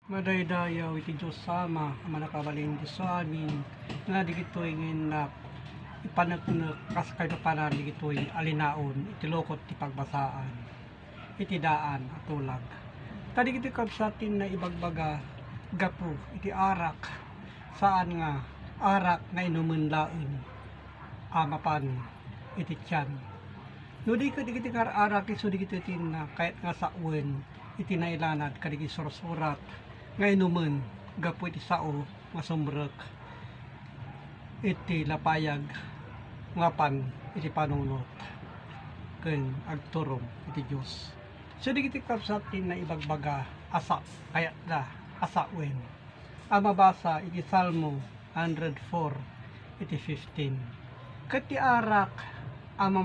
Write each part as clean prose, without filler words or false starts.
Madaydayaw iti Diyos sama, ang manakabalin Diyos sa amin, nga di gito'y ngayon na ipanagnak kas kayo panan di gito'y alinaon, iti lokot ti pagbasaan, iti daan at tulag. Tadi gito'y kabsatin na ibagbaga, gapu, iti arak, saan nga, arak nga inuman lain, amapan, iti tiyan. No di ka di arak iso di gito'y na kahit nga sa uwen, iti nailanad kadigi sursurat, nga inuman, gapu iti sao, masumrek, iti lapayag, ngapan, iti panunot, ken agturong iti Diyos. So di kiti kapsatin na ibagbaga, asa, kaya da, asawen. Ang mabasa, iti Salmo 104, iti 15. Kati arak, ang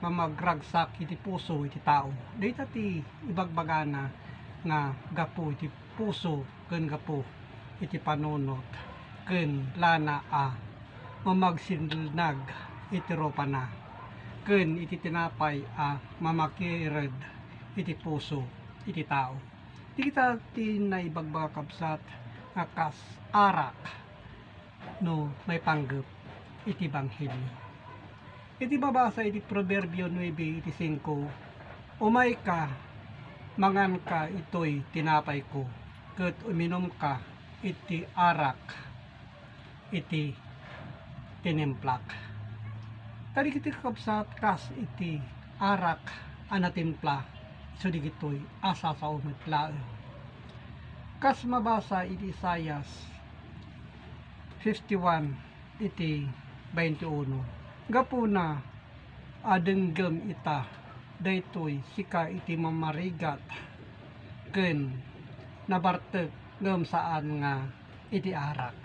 mamagragsak iti puso, iti tao. Dito ti ibagbagana, nga gapu iti puso ken gapu iti panunot ken lana mamagsinag iti ropana ken iti tinapay mamakired iti puso iti tao. Di kita tinaibagbag kabsat nga kas arak no may panggep iti banghilyo. Iti babasa iti Proverbio 9 iti 5, umay ka mangan ka ito'y tinapay ko, ket uminom ka iti arak, iti tinimplak. Tadi kiti kapsat kas iti arak anatimpla, so di gito'y asa sa umitlaan. Kas mabasa iti Isaias 51 iti 21. Gapuna adenggem ita daytoy sika iti mamarigat ken nabartek ngem saan nga iti arak.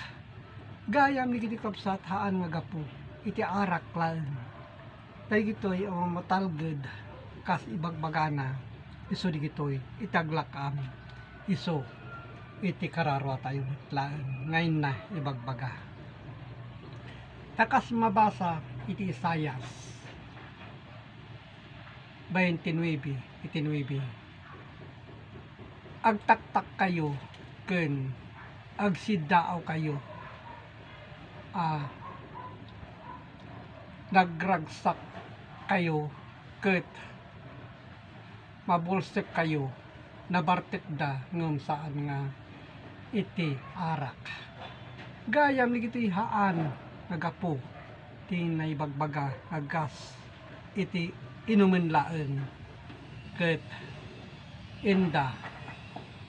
Gayam ni kiti kapsat haan nga gapu iti arak laen. Tay gitoy ang matalged kas ibagbagana iso di gitoy itaglakam iso iti kararwa tayo laen ngayon na ibagbaga. Takas mabasa iti Isaias 29 iti 9. Agtaktak kayo ken agsidaaw kayo, nagragsak kayo ket mabulsek kayo, nabartek da ngem saan nga iti arak. Gayam ni iti haan nagapo ti naibagbaga agas iti inumen laen ket inda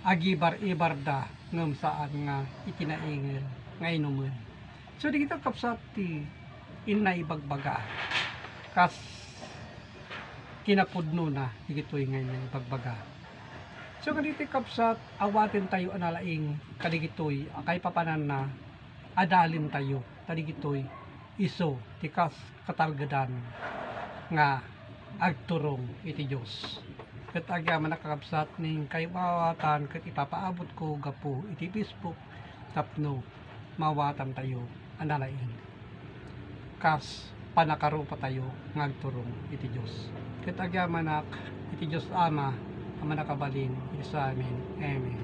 agibar-ibar da ngem saan nga itinaingel nga inumen. So di kita kapsat ti inaibagbaga kas kinapudno na di gitoy nga ibagbaga. So kaditi kapsat awaten tayo analaing kadigitoy akay papanan na adalin tayo kadigitoy iso ti kas katalgadan nga agturong iti Diyos. Ket agyaman nakakabsat ning kayo mawatan ket ipapaabot ko gapu iti Facebook tapno mawatan tayo analain. Kas panakarupa tayo ngagturong iti Diyos. Ket agyaman nak iti Diyos Ama ang manakabalin iti sa amin. Amen.